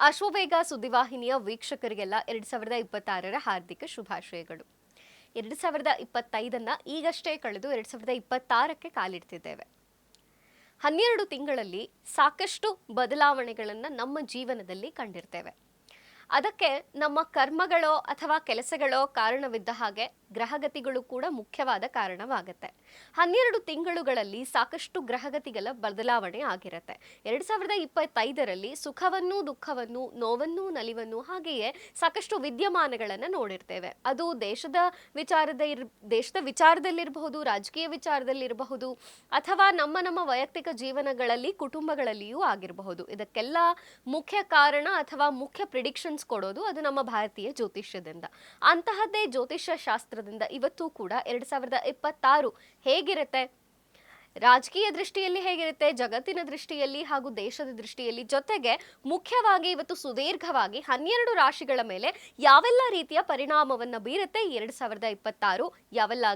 ಅಶ್ವವೇಗ ಸುದ್ದಿವಾಹಿನಿಯ ವೀಕ್ಷಕರಿಗೆಲ್ಲ 2026ರ ಹಾರ್ದಿಕ ಶುಭಾಶಯಗಳು. 2025 ಈಗಷ್ಟೇ ಕಳೆದು 2026ಕ್ಕೆ ಕಾಲಿಡ್ತಿದ್ದೇವೆ. 12 ತಿಂಗಳಲ್ಲಿ ಸಾಕಷ್ಟು ಬದಲಾವಣೆಗಳನ್ನು ನಮ್ಮ ಜೀವನದಲ್ಲಿ ಕಂಡಿರ್ತೇವೆ. ಅದಕ್ಕೆ ನಮ್ಮ ಕರ್ಮಗಳೋ ಅಥವಾ ಕೆಲಸಗಳೋ ಕಾರಣವಿದ್ದ ಹಾಗೆ ಗ್ರಹಗತಿಗಳು ಕೂಡ ಮುಖ್ಯವಾದ ಕಾರಣವಾಗುತ್ತೆ. 12 ತಿಂಗಳುಗಳಲ್ಲಿ ಸಾಕಷ್ಟು ಗ್ರಹಗತಿಗಳ ಬದಲಾವಣೆ ಆಗಿರುತ್ತೆ. 2025ರಲ್ಲಿ ಸುಖವನ್ನು, ದುಃಖವನ್ನು, ನೋವನ್ನು, ನಲಿವನ್ನು, ಹಾಗೆಯೇ ಸಾಕಷ್ಟು ವಿದ್ಯಮಾನಗಳನ್ನು ನೋಡಿರ್ತೇವೆ. ಅದು ದೇಶದ ವಿಚಾರದಲ್ಲಿರಬಹುದು, ರಾಜಕೀಯ ವಿಚಾರದಲ್ಲಿರಬಹುದು, ಅಥವಾ ನಮ್ಮ ವೈಯಕ್ತಿಕ ಜೀವನಗಳಲ್ಲಿ, ಕುಟುಂಬಗಳಲ್ಲಿಯೂ ಆಗಿರಬಹುದು. ಇದಕ್ಕೆಲ್ಲ ಮುಖ್ಯ ಕಾರಣ ಅಥವಾ ಮುಖ್ಯ ಪ್ರಿಡಿಕ್ಷನ್ಸ್ ಕೊಡೋದು ಅದು ನಮ್ಮ ಭಾರತೀಯ ಜ್ಯೋತಿಷ್ಯದಿಂದ. ಅಂತಹದ್ದೇ ಜ್ಯೋತಿಷ್ಯ ಶಾಸ್ತ್ರದಿಂದ ಇವತ್ತು ಕೂಡ 2026 ಹೇಗಿರುತ್ತೆ, ರಾಜಕೀಯ ದೃಷ್ಟಿಯಲ್ಲಿ ಹೇಗಿರುತ್ತೆ, ಜಗತ್ತಿನ ದೃಷ್ಟಿಯಲ್ಲಿ ಹಾಗೂ ದೇಶದ ದೃಷ್ಟಿಯಲ್ಲಿ, ಜೊತೆಗೆ ಮುಖ್ಯವಾಗಿ ಇವತ್ತು ಸುದೀರ್ಘವಾಗಿ 12 ರಾಶಿಗಳ ಮೇಲೆ ಯಾವೆಲ್ಲ ರೀತಿಯ ಪರಿಣಾಮವನ್ನು ಬೀರುತ್ತೆ 2026, ಯಾವೆಲ್ಲ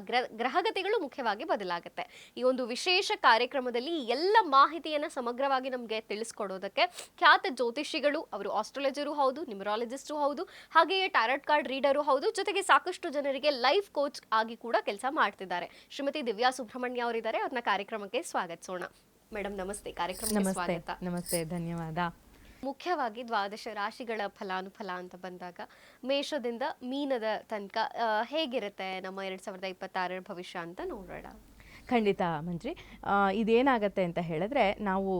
ಗ್ರಹಗತಿಗಳು ಮುಖ್ಯವಾಗಿ ಬದಲಾಗುತ್ತೆ. ಈ ಒಂದು ವಿಶೇಷ ಕಾರ್ಯಕ್ರಮದಲ್ಲಿ ಎಲ್ಲ ಮಾಹಿತಿಯನ್ನು ಸಮಗ್ರವಾಗಿ ನಮಗೆ ತಿಳಿಸ್ಕೊಡೋದಕ್ಕೆ ಖ್ಯಾತ ಜ್ಯೋತಿಷಿಗಳು, ಅವರು ಆಸ್ಟ್ರಾಲಜರು ಹೌದು, ನ್ಯೂಮರಾಲಜಿಸ್ಟು ಹೌದು, ಹಾಗೆಯೇ ಟ್ಯಾರೋಟ್ ಕಾರ್ಡ್ ರೀಡರು ಹೌದು, ಜೊತೆಗೆ ಸಾಕಷ್ಟು ಜನರಿಗೆ ಲೈಫ್ ಕೋಚ್ ಆಗಿ ಕೂಡ ಕೆಲಸ ಮಾಡ್ತಿದ್ದಾರೆ. ಶ್ರೀಮತಿ ದಿವ್ಯಾ ಸುಬ್ರಹ್ಮಣ್ಯ ಅವರಿದ್ದಾರೆ. ಅವ್ರನ್ನ ಕಾರ್ಯಕ್ರಮಕ್ಕೆ ಸ್ವಾಗತಿಸೋಣ. ಮೇಡಮ್ ನಮಸ್ತೆ, ಕಾರ್ಯಕ್ರಮಕ್ಕೆ ಸ್ವಾಗತ. ನಮಸ್ತೆ, ಧನ್ಯವಾದ. ಮುಖ್ಯವಾಗಿ ದ್ವಾದಶ ರಾಶಿಗಳ ಫಲಾನುಫಲ ಅಂತ ಬಂದಾಗ ಮೇಷದಿಂದ ಮೀನದ ತನಕ ಹೇಗಿರುತ್ತೆ ನಮ್ಮ 2026ರ ಭವಿಷ್ಯ ಅಂತ ನೋಡೋಣ. ಖಂಡಿತ ಮಂಜ್ರಿ. ಇದೇನಾಗತ್ತೆ ಅಂತ ಹೇಳಿದ್ರೆ, ನಾವು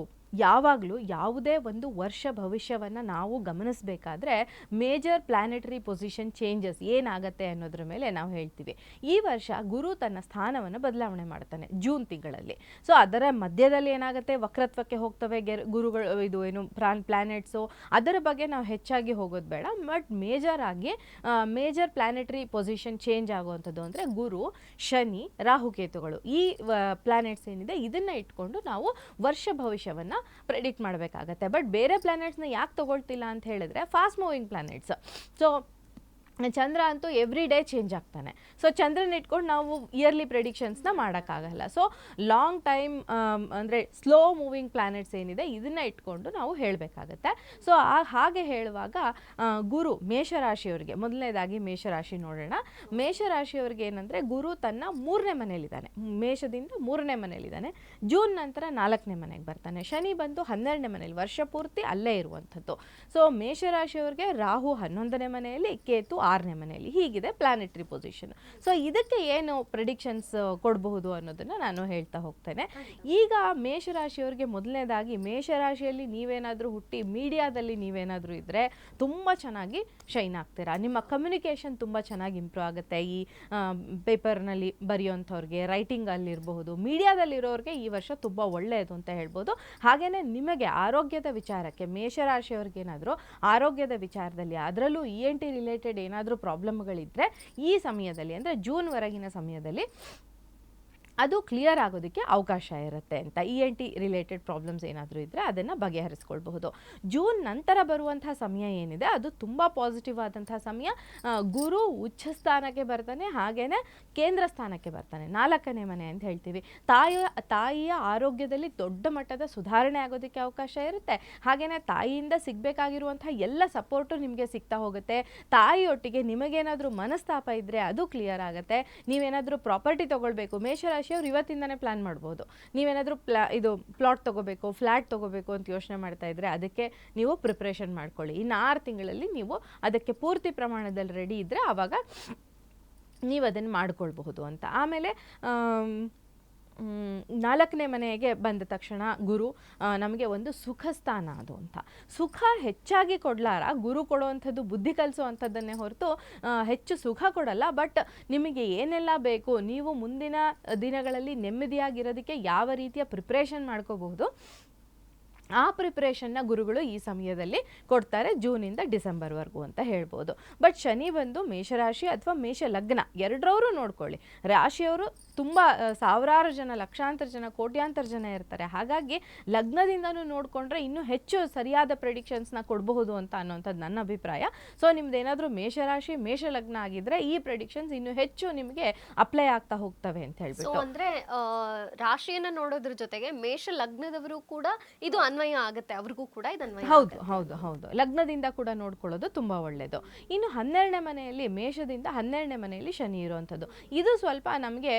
ಯಾವಾಗಲೂ ಯಾವುದೇ ಒಂದು ವರ್ಷ ಭವಿಷ್ಯವನ್ನು ನಾವು ಗಮನಿಸಬೇಕಾದ್ರೆ ಮೇಜರ್ ಪ್ಲಾನೆಟರಿ ಪೊಸಿಷನ್ ಚೇಂಜಸ್ ಏನಾಗತ್ತೆ ಅನ್ನೋದ್ರ ಮೇಲೆ ನಾವು ಹೇಳ್ತೀವಿ. ಈ ವರ್ಷ ಗುರು ತನ್ನ ಸ್ಥಾನವನ್ನು ಬದಲಾವಣೆ ಮಾಡ್ತಾನೆ ಜೂನ್ ತಿಂಗಳಲ್ಲಿ. ಸೊ ಅದರ ಮಧ್ಯದಲ್ಲಿ ಏನಾಗುತ್ತೆ, ವಕ್ರತ್ವಕ್ಕೆ ಹೋಗ್ತವೆ ಗುರುಗಳು, ಇದು ಏನು ಪ್ಲಾನೆಟ್ಸು, ಅದರ ಬಗ್ಗೆ ನಾವು ಹೆಚ್ಚಾಗಿ ಹೋಗೋದು ಬೇಡ. But major planetary position change ಆಗುವಂಥದ್ದು ಅಂದರೆ ಗುರು, ಶನಿ, ರಾಹುಕೇತುಗಳು, ಈ ಪ್ಲಾನೆಟ್ಸ್ ಏನಿದೆ ಇದನ್ನು ಇಟ್ಕೊಂಡು ನಾವು ವರ್ಷ ಭವಿಷ್ಯವನ್ನು ಪ್ರೆಡಿಕ್ಟ್ ಮಾಡಬೇಕಾಗತ್ತೆ. ಬಟ್ ಬೇರೆ ಪ್ಲಾನೆಟ್ಸ್ನ ಯಾಕೆ ತಗೊಳ್ತಿಲ್ಲ ಅಂತ ಹೇಳಿದ್ರೆ, ಫಾಸ್ಟ್ ಮೂವಿಂಗ್ ಪ್ಲಾನೆಟ್ಸ್. ಸೊ ಚಂದ್ರ ಅಂತೂ ಎವ್ರಿ ಡೇ ಚೇಂಜ್ ಆಗ್ತಾನೆ. ಸೊ ಚಂದ್ರನ ಇಟ್ಕೊಂಡು ನಾವು ಇಯರ್ಲಿ ಪ್ರೆಡಿಕ್ಷನ್ಸ್ನ ಮಾಡೋಕ್ಕಾಗಲ್ಲ. ಸೊ ಲಾಂಗ್ ಟೈಮ್ ಅಂದರೆ ಸ್ಲೋ ಮೂವಿಂಗ್ ಪ್ಲಾನೆಟ್ಸ್ ಏನಿದೆ ಇದನ್ನು ಇಟ್ಕೊಂಡು ನಾವು ಹೇಳಬೇಕಾಗತ್ತೆ. ಸೊ ಹಾಗೆ ಹೇಳುವಾಗ ಗುರು ಮೇಷರಾಶಿಯವರಿಗೆ, ಮೊದಲನೇದಾಗಿ ಮೇಷರಾಶಿ ನೋಡೋಣ. ಮೇಷರಾಶಿಯವರಿಗೆ ಏನಂದರೆ, ಗುರು ತನ್ನ 3ನೇ ಮನೆಯಲ್ಲಿದ್ದಾನೆ, ಮೇಷದಿಂದ 3ನೇ ಮನೆಯಲ್ಲಿದ್ದಾನೆ. ಜೂನ್ ನಂತರ 4ನೇ ಮನೆಗೆ ಬರ್ತಾನೆ. ಶನಿ ಬಂದು 12ನೇ ಮನೆಯಲ್ಲಿ, ವರ್ಷ ಪೂರ್ತಿ ಅಲ್ಲೇ ಇರುವಂಥದ್ದು. ಸೊ ಮೇಷರಾಶಿಯವರಿಗೆ ರಾಹು 11ನೇ ಮನೆಯಲ್ಲಿ, ಕೇತು 6ನೇ ಮನೆಯಲ್ಲಿ, ಹೀಗಿದೆ ಪ್ಲಾನೆಟರಿ ಪೊಸಿಷನ್. ಸೊ ಇದಕ್ಕೆ ಏನು ಪ್ರೆಡಿಕ್ಷನ್ಸ್ ಕೊಡಬಹುದು ಅನ್ನೋದನ್ನು ನಾನು ಹೇಳ್ತಾ ಹೋಗ್ತೇನೆ. ಈಗ ಮೇಷರಾಶಿಯವರಿಗೆ ಮೊದಲನೇದಾಗಿ, ಮೇಷರಾಶಿಯಲ್ಲಿ ನೀವೇನಾದರೂ ಹುಟ್ಟಿ ಮೀಡಿಯಾದಲ್ಲಿ ನೀವೇನಾದರೂ ಇದ್ದರೆ ತುಂಬ ಚೆನ್ನಾಗಿ ಶೈನ್ ಆಗ್ತೀರಾ. ನಿಮ್ಮ ಕಮ್ಯುನಿಕೇಷನ್ ತುಂಬ ಚೆನ್ನಾಗಿ ಇಂಪ್ರೂವ್ ಆಗುತ್ತೆ. ಈ ಪೇಪರ್ನಲ್ಲಿ ಬರೆಯೋಂಥವ್ರಿಗೆ, ರೈಟಿಂಗಲ್ಲಿರಬಹುದು, ಮೀಡಿಯಾದಲ್ಲಿರೋರಿಗೆ ಈ ವರ್ಷ ತುಂಬ ಒಳ್ಳೆಯದು ಅಂತ ಹೇಳ್ಬೋದು. ಹಾಗೆಯೇ ನಿಮಗೆ ಆರೋಗ್ಯದ ವಿಚಾರಕ್ಕೆ, ಮೇಷರಾಶಿಯವ್ರಿಗೇನಾದರೂ ಆರೋಗ್ಯದ ವಿಚಾರದಲ್ಲಿ, ಅದರಲ್ಲೂ ENT ರಿಲೇಟೆಡ್ ಏನಾದರೂ ಪ್ರಾಬ್ಲಮ್ಗಳಿದ್ದರೆ ಈ ಸಮಯದಲ್ಲಿ, ಅಂದರೆ ಜೂನ್ವರೆಗಿನ ಸಮಯದಲ್ಲಿ ಅದು ಕ್ಲಿಯರ್ ಆಗೋದಕ್ಕೆ ಅವಕಾಶ ಇರುತ್ತೆ ಅಂತ. ENT ರಿಲೇಟೆಡ್ ಪ್ರಾಬ್ಲಮ್ಸ್ ಏನಾದರೂ ಇದ್ದರೆ ಅದನ್ನು ಬಗೆಹರಿಸ್ಕೊಳ್ಬಹುದು. ಜೂನ್ ನಂತರ ಬರುವಂಥ ಸಮಯ ಏನಿದೆ ಅದು ತುಂಬ ಪಾಸಿಟಿವ್ ಆದಂಥ ಸಮಯ. ಗುರು ಉಚ್ಚ ಸ್ಥಾನಕ್ಕೆ ಬರ್ತಾನೆ, ಹಾಗೆಯೇ ಕೇಂದ್ರ ಸ್ಥಾನಕ್ಕೆ ಬರ್ತಾನೆ, 4ನೇ ಮನೆ ಅಂತ ಹೇಳ್ತೀವಿ. ತಾಯಿಯ ಆರೋಗ್ಯದಲ್ಲಿ ದೊಡ್ಡ ಮಟ್ಟದ ಸುಧಾರಣೆ ಆಗೋದಕ್ಕೆ ಅವಕಾಶ ಇರುತ್ತೆ. ಹಾಗೆಯೇ ತಾಯಿಯಿಂದ ಸಿಗಬೇಕಾಗಿರುವಂಥ ಎಲ್ಲ ಸಪೋರ್ಟು ನಿಮಗೆ ಸಿಗ್ತಾ ಹೋಗುತ್ತೆ. ತಾಯಿಯೊಟ್ಟಿಗೆ ನಿಮಗೇನಾದರೂ ಮನಸ್ತಾಪ ಇದ್ದರೆ ಅದು ಕ್ಲಿಯರ್ ಆಗುತ್ತೆ. ನೀವೇನಾದರೂ ಪ್ರಾಪರ್ಟಿ ತೊಗೊಳ್ಬೇಕು, ಮೇಷರಾಶಿಯವರು ಇವತ್ತಿಂದನೇ ಪ್ಲಾನ್ ಮಾಡ್ಬೋದು. ನೀವೇನಾದರೂ ಪ್ಲಾಟ್ ತೊಗೋಬೇಕು, ಫ್ಲ್ಯಾಟ್ ತೊಗೋಬೇಕು ಅಂತ ಯೋಚನೆ ಮಾಡ್ತಾ ಇದ್ದರೆ ಅದಕ್ಕೆ ನೀವು ಪ್ರಿಪ್ರೇಷನ್ ಮಾಡ್ಕೊಳ್ಳಿ. ಇನ್ನು 6 ತಿಂಗಳಲ್ಲಿ ನೀವು ಅದಕ್ಕೆ ಪೂರ್ತಿ ಪ್ರಮಾಣದಲ್ಲಿ ರೆಡಿ ಇದ್ದರೆ ಆವಾಗ ನೀವು ಅದನ್ನು ಮಾಡ್ಕೊಳ್ಬಹುದು ಅಂತ. ಆಮೇಲೆ 4ನೇ ಮನೆಗೆ ಬಂದ ತಕ್ಷಣ ಗುರು ನಮಗೆ ಒಂದು ಸುಖ ಸ್ಥಾನ ಅದು ಅಂತ. ಸುಖ ಹೆಚ್ಚಾಗಿ ಕೊಡಲಾರ, ಗುರು ಕೊಡುವಂಥದ್ದು ಬುದ್ಧಿ ಕಲಿಸುವಂಥದ್ದನ್ನೇ ಹೊರತು ಹೆಚ್ಚು ಸುಖ ಕೊಡಲ್ಲ. ಬಟ್ ನಿಮಗೆ ಏನೆಲ್ಲ ಬೇಕು, ನೀವು ಮುಂದಿನ ದಿನಗಳಲ್ಲಿ ನೆಮ್ಮದಿಯಾಗಿರೋದಕ್ಕೆ ಯಾವ ರೀತಿಯ ಪ್ರಿಪ್ರೇಷನ್ ಮಾಡ್ಕೋಬಹುದು, ಆ ಪ್ರಿಪ್ರೇಷನ್ನ ಗುರುಗಳು ಈ ಸಮಯದಲ್ಲಿ ಕೊಡ್ತಾರೆ, ಜೂನಿಂದ ಡಿಸೆಂಬರ್ವರೆಗೂ ಅಂತ ಹೇಳ್ಬೋದು. ಬಟ್ ಶನಿ ಬಂದು ಮೇಷರಾಶಿ ಅಥವಾ ಮೇಷ ಲಗ್ನ ಎರಡರವರು ನೋಡ್ಕೊಳ್ಳಿ. ರಾಶಿಯವರು ತುಂಬ ಸಾವಿರಾರು ಜನ, ಲಕ್ಷಾಂತರ ಜನ, ಕೋಟ್ಯಾಂತರ ಜನ ಇರ್ತಾರೆ. ಹಾಗಾಗಿ ಲಗ್ನದಿಂದನೂ ನೋಡಿಕೊಂಡ್ರೆ ಇನ್ನೂ ಹೆಚ್ಚು ಸರಿಯಾದ ಪ್ರೆಡಿಕ್ಷನ್ಸ್ನ ಕೊಡಬಹುದು ಅಂತ ಅನ್ನೋಂಥದ್ದು ನನ್ನ ಅಭಿಪ್ರಾಯ. ಸೊ ನಿಮ್ದೇನಾದರೂ ಮೇಷರಾಶಿ ಮೇಷ ಲಗ್ನ ಆಗಿದ್ರೆ ಈ ಪ್ರೆಡಿಕ್ಷನ್ಸ್ ಇನ್ನೂ ಹೆಚ್ಚು ನಿಮಗೆ ಅಪ್ಲೈ ಆಗ್ತಾ ಹೋಗ್ತವೆ ಅಂತ ಹೇಳ್ಬಿಟ್ಟು. ಅಂದ್ರೆ ರಾಶಿಯನ್ನ ನೋಡೋದ್ರ ಜೊತೆಗೆ ಮೇಷ ಲಗ್ನದವರು ಕೂಡ ಇದು ಅನ್ವಯ ಆಗುತ್ತೆ, ಅವ್ರಿಗೂ ಕೂಡ ಇದು ಅನ್ವಯ ಹೌದು ಹೌದು ಹೌದು. ಲಗ್ನದಿಂದ ಕೂಡ ನೋಡ್ಕೊಳ್ಳೋದು ತುಂಬಾ ಒಳ್ಳೆಯದು. ಇನ್ನು 12ನೇ ಮನೆಯಲ್ಲಿ, ಮೇಷದಿಂದ 12ನೇ ಮನೆಯಲ್ಲಿ ಶನಿ ಇರುವಂಥದ್ದು, ಇದು ಸ್ವಲ್ಪ ನಮಗೆ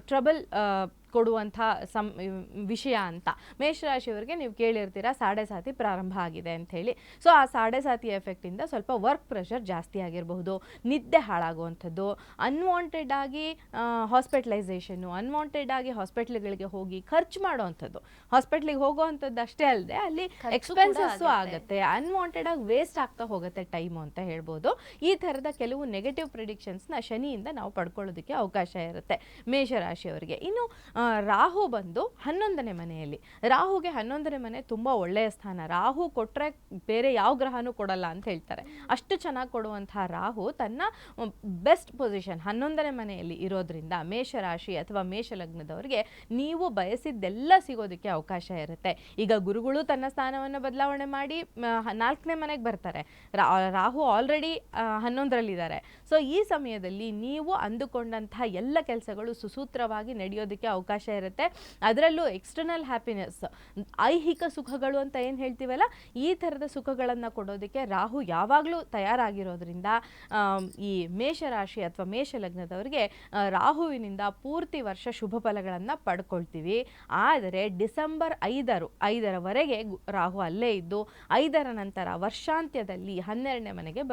ಟ್ರಬಲ್ ಕೊಡುವಂಥ ವಿಷಯ ಅಂತ. ಮೇಷರಾಶಿಯವರಿಗೆ ನೀವು ಕೇಳಿರ್ತೀರ ಸಾಡೆ ಸಾತಿ ಪ್ರಾರಂಭ ಆಗಿದೆ ಅಂತ ಹೇಳಿ. ಸೊ ಆ ಸಾಡೆ ಸಾತಿ ಎಫೆಕ್ಟಿಂದ ಸ್ವಲ್ಪ ವರ್ಕ್ ಪ್ರೆಷರ್ ಜಾಸ್ತಿ ಆಗಿರಬಹುದು, ನಿದ್ದೆ ಹಾಳಾಗುವಂಥದ್ದು, ಅನ್ವಾಂಟೆಡ್ ಆಗಿ ಹಾಸ್ಪಿಟಲೈಸೇಷನ್ನು, ಅನ್ವಾಂಟೆಡ್ ಆಗಿ ಹಾಸ್ಪಿಟ್ಲ್ಗಳಿಗೆ ಹೋಗಿ ಖರ್ಚು ಮಾಡೋವಂಥದ್ದು. ಹಾಸ್ಪಿಟ್ಲಿಗೆ ಹೋಗೋವಂಥದ್ದು ಅಷ್ಟೇ ಅಲ್ಲದೆ ಅಲ್ಲಿ ಎಕ್ಸ್ಪೆನ್ಸಸ್ಸು ಆಗುತ್ತೆ, ಅನ್ವಾಂಟೆಡ್ ಆಗಿ ವೇಸ್ಟ್ ಆಗ್ತಾ ಹೋಗುತ್ತೆ ಟೈಮು ಅಂತ ಹೇಳ್ಬೋದು. ಈ ಥರದ ಕೆಲವು ನೆಗೆಟಿವ್ ಪ್ರಿಡಿಕ್ಷನ್ಸ್ನ ಶನಿಯಿಂದ ನಾವು ಪಡ್ಕೊಳ್ಳೋದಕ್ಕೆ ಅವಕಾಶ ಇರುತ್ತೆ ಮೇಷರಾಶಿಯವರಿಗೆ. ಇನ್ನು ರಾಹು ಬಂದು 11ನೇ ಮನೆಯಲ್ಲಿ. ರಾಹುಗೆ 11ನೇ ಮನೆ ತುಂಬ ಒಳ್ಳೆಯ ಸ್ಥಾನ. ರಾಹು ಕೊಟ್ಟರೆ ಬೇರೆ ಯಾವ ಗ್ರಹನೂ ಕೊಡಲ್ಲ ಅಂತ ಹೇಳ್ತಾರೆ. ಅಷ್ಟು ಚೆನ್ನಾಗಿ ಕೊಡುವಂತಹ ರಾಹು ತನ್ನ ಬೆಸ್ಟ್ ಪೊಸಿಷನ್ 11ನೇ ಮನೆಯಲ್ಲಿ ಇರೋದ್ರಿಂದ ಮೇಷರಾಶಿ ಅಥವಾ ಮೇಷ ಲಗ್ನದವರಿಗೆ ನೀವು ಬಯಸಿದ್ದೆಲ್ಲ ಸಿಗೋದಕ್ಕೆ ಅವಕಾಶ ಇರುತ್ತೆ. ಈಗ ಗುರುಗಳು ತನ್ನ ಸ್ಥಾನವನ್ನು ಬದಲಾವಣೆ ಮಾಡಿ 4ನೇ ಮನೆಗೆ ಬರ್ತಾರೆ. ರಾಹು ಆಲ್ರೆಡಿ 11ರಲ್ಲಿದ್ದಾರೆ. ಸೊ ಈ ಸಮಯದಲ್ಲಿ ನೀವು ಅಂದುಕೊಂಡಂತಹ ಎಲ್ಲ ಕೆಲಸಗಳು ಸುಸೂತ್ರವಾಗಿ ನಡೆಯೋದಕ್ಕೆ ಅವಕಾಶ ಇರುತ್ತೆ. ಅದರಲ್ಲೂ ಎಕ್ಸ್ಟರ್ನಲ್ ಹ್ಯಾಪಿನೆಸ್, ಐಹಿಕ ಸುಖಗಳು ಅಂತ ಏನು ಹೇಳ್ತೀವಲ್ಲ, ಈ ಥರದ ಸುಖಗಳನ್ನು ಕೊಡೋದಕ್ಕೆ ರಾಹು ಯಾವಾಗಲೂ ತಯಾರಾಗಿರೋದ್ರಿಂದ ಈ ಮೇಷರಾಶಿ ಅಥವಾ ಮೇಷ ಲಗ್ನದವರಿಗೆ ರಾಹುವಿನಿಂದ ಪೂರ್ತಿ ವರ್ಷ ಶುಭ ಫಲಗಳನ್ನು ಪಡ್ಕೊಳ್ತೀವಿ. ಆದರೆ ಡಿಸೆಂಬರ್ 5ರವರೆಗೆ ರಾಹು ಅಲ್ಲೇ ಇದ್ದು 5ರ ನಂತರ ವರ್ಷಾಂತ್ಯದಲ್ಲಿ 10ನೇ ಮನೆಗೆ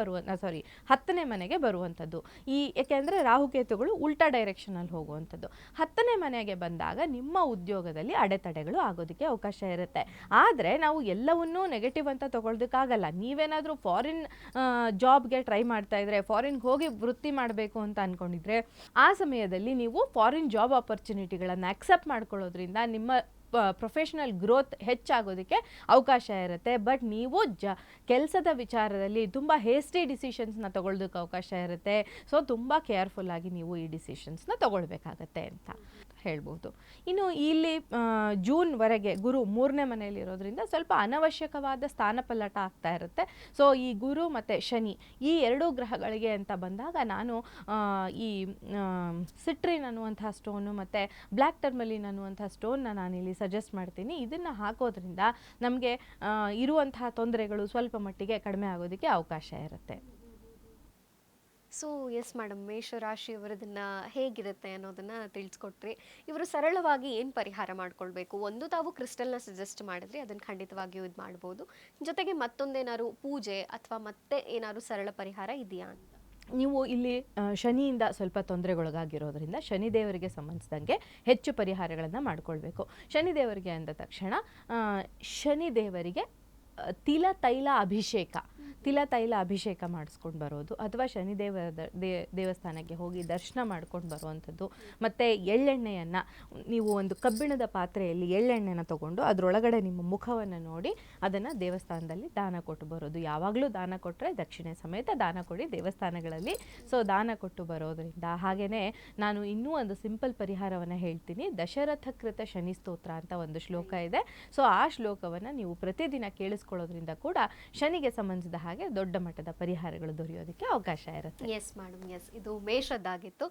ಬರುವಂಥದ್ದು. ಏಕೆಂದರೆ ರಾಹುಕೇತುಗಳು ಉಲ್ಟಾ ಡೈರೆಕ್ಷನಲ್ಲಿ ಹೋಗುವಂಥದ್ದು. 10ನೇ ಮನೆಗೆ ಬಂದಾಗ ನಿಮ್ಮ ಉದ್ಯೋಗದಲ್ಲಿ ಅಡೆತಡೆಗಳು ಆಗೋದಕ್ಕೆ ಅವಕಾಶ ಇರುತ್ತೆ. ಆದರೆ ನಾವು ಎಲ್ಲವನ್ನೂ ನೆಗೆಟಿವ್ ಅಂತ ತಗೊಳ್ಳೋದಕ್ಕಾಗಲ್ಲ. ನೀವೇನಾದರೂ ಫಾರಿನ್ ಜಾಬ್ಗೆ ಟ್ರೈ ಮಾಡ್ತಾ ಇದ್ರೆ, ಫಾರಿನ್ಗೆ ಹೋಗಿ ವೃತ್ತಿ ಮಾಡಬೇಕು ಅಂತ ಅಂದ್ಕೊಂಡಿದ್ರೆ, ಆ ಸಮಯದಲ್ಲಿ ನೀವು ಫಾರಿನ್ ಜಾಬ್ ಆಪರ್ಚುನಿಟಿಗಳನ್ನು ಅಕ್ಸೆಪ್ಟ್ ಮಾಡ್ಕೊಳ್ಳೋದ್ರಿಂದ ನಿಮ್ಮ ಪ್ರೊಫೆಷನಲ್ ಗ್ರೋತ್ ಹೆಚ್ಚಾಗೋದಕ್ಕೆ ಅವಕಾಶ ಇರುತ್ತೆ. ಬಟ್ ನೀವು ಕೆಲಸದ ವಿಚಾರದಲ್ಲಿ ತುಂಬ ಹೇಸ್ಟಿ ಡಿಸಿಷನ್ಸ್ನ ತಗೊಳ್ಳೋದಕ್ಕೆ ಅವಕಾಶ ಇರುತ್ತೆ. ಸೊ ತುಂಬ ಕೇರ್ಫುಲ್ಲಾಗಿ ನೀವು ಈ ಡಿಸಿಷನ್ಸ್ನ ತಗೊಳ್ಬೇಕಾಗತ್ತೆ ಅಂತ ಹೇಳ್ಬೋದು. ಇನ್ನು ಇಲ್ಲಿ ಜೂನ್ವರೆಗೆ ಗುರು 3ನೇ ಮನೆಯಲ್ಲಿರೋದ್ರಿಂದ ಸ್ವಲ್ಪ ಅನವಶ್ಯಕವಾದ ಸ್ಥಾನಪಲ್ಲಟ ಆಗ್ತಾ ಇರುತ್ತೆ. ಸೊ ಈ ಗುರು ಮತ್ತು ಶನಿ ಈ ಎರಡೂ ಗ್ರಹಗಳಿಗೆ ಅಂತ ಬಂದಾಗ ನಾನು ಈ ಸಿಟ್ರಿನ್ ಅನ್ನುವಂಥ ಸ್ಟೋನು ಮತ್ತು ಬ್ಲ್ಯಾಕ್ ಟರ್ಮಲಿನ್ ಅನ್ನುವಂಥ ಸ್ಟೋನ್ನ ನಾನಿಲ್ಲಿ ಸಜೆಸ್ಟ್ ಮಾಡ್ತೀನಿ. ಇದನ್ನು ಹಾಕೋದ್ರಿಂದ ನಮಗೆ ಇರುವಂತಹ ತೊಂದರೆಗಳು ಸ್ವಲ್ಪ ಮಟ್ಟಿಗೆ ಕಡಿಮೆ ಆಗೋದಕ್ಕೆ ಅವಕಾಶ ಇರುತ್ತೆ. ಸೊ ಎಸ್ ಮೇಡಮ್, ಮೇಷರಾಶಿಯವರದನ್ನ ಹೇಗಿರುತ್ತೆ ಅನ್ನೋದನ್ನ ತಿಳಿಸ್ಕೊಟ್ರಿ. ಇವರು ಸರಳವಾಗಿ ಏನು ಪರಿಹಾರ ಮಾಡ್ಕೊಳ್ಬೇಕು? ಒಂದು, ತಾವು ಕ್ರಿಸ್ಟಲ್ನ ಸಜೆಸ್ಟ್ ಮಾಡಿದ್ರಿ, ಅದನ್ನು ಖಂಡಿತವಾಗಿಯೂ ಇದು ಮಾಡ್ಬೋದು. ಜೊತೆಗೆ ಮತ್ತೊಂದೇನಾದ್ರು ಪೂಜೆ ಅಥವಾ ಮತ್ತೆ ಏನಾದ್ರು ಸರಳ ಪರಿಹಾರ ಇದೆಯಾ ಅಂತ? ನೀವು ಇಲ್ಲಿ ಶನಿಯಿಂದ ಸ್ವಲ್ಪ ತೊಂದರೆಗೊಳಗಾಗಿರೋದ್ರಿಂದ ಶನಿದೇವರಿಗೆ ಸಂಬಂಧಿಸಿದಂಗೆ ಹೆಚ್ಚು ಪರಿಹಾರಗಳನ್ನು ಮಾಡಿಕೊಳ್ಬೇಕು. ಶನಿದೇವರಿಗೆ ಅಂದ ತಕ್ಷಣ ಶನಿದೇವರಿಗೆ ತಿಲ ತೈಲ ಅಭಿಷೇಕ ಮಾಡಿಸ್ಕೊಂಡು ಬರೋದು, ಅಥವಾ ಶನಿದೇವರ ದೇವಸ್ಥಾನಕ್ಕೆ ಹೋಗಿ ದರ್ಶನ ಮಾಡ್ಕೊಂಡು ಬರುವಂಥದ್ದು. ಮತ್ತು ಎಳ್ಳೆಣ್ಣೆಯನ್ನು ನೀವು ಒಂದು ಕಬ್ಬಿಣದ ಪಾತ್ರೆಯಲ್ಲಿ ಎಳ್ಳೆಣ್ಣೆನ ತೊಗೊಂಡು ಅದರೊಳಗಡೆ ನಿಮ್ಮ ಮುಖವನ್ನು ನೋಡಿ ಅದನ್ನು ದೇವಸ್ಥಾನದಲ್ಲಿ ದಾನ ಕೊಟ್ಟು ಬರೋದು. ಯಾವಾಗಲೂ ದಾನ ಕೊಟ್ಟರೆ ದಕ್ಷಿಣೆ ಸಮೇತ ದಾನ ಕೊಡಿ ದೇವಸ್ಥಾನಗಳಲ್ಲಿ. ಸೊ ದಾನ ಕೊಟ್ಟು ಬರೋದರಿಂದ. ಹಾಗೆಯೇ ನಾನು ಇನ್ನೂ ಒಂದು ಸಿಂಪಲ್ ಪರಿಹಾರವನ್ನು ಹೇಳ್ತೀನಿ. ದಶರಥ ಕೃತ ಶನಿ ಸ್ತೋತ್ರ ಅಂತ ಒಂದು ಶ್ಲೋಕ ಇದೆ. ಸೊ ಆ ಶ್ಲೋಕವನ್ನು ನೀವು ಪ್ರತಿದಿನ ಕೇಳಿಸ್ಕೊಳ್ಳೋದ್ರಿಂದ ಕೂಡ ಶನಿಗೆ ಸಂಬಂಧಿಸಿದ ಹಾಗೆ ದೊಡ್ಡ ಮಟ್ಟದ ಪರಿಹಾರಗಳು ದೊರೆಯೋದಕ್ಕೆ ಅವಕಾಶ ಇರುತ್ತೆ. ಎಸ್ ಮೇಡಮ್, ಎಸ್, ಇದು ಮೇಷದ್ದಾಗಿತ್ತು.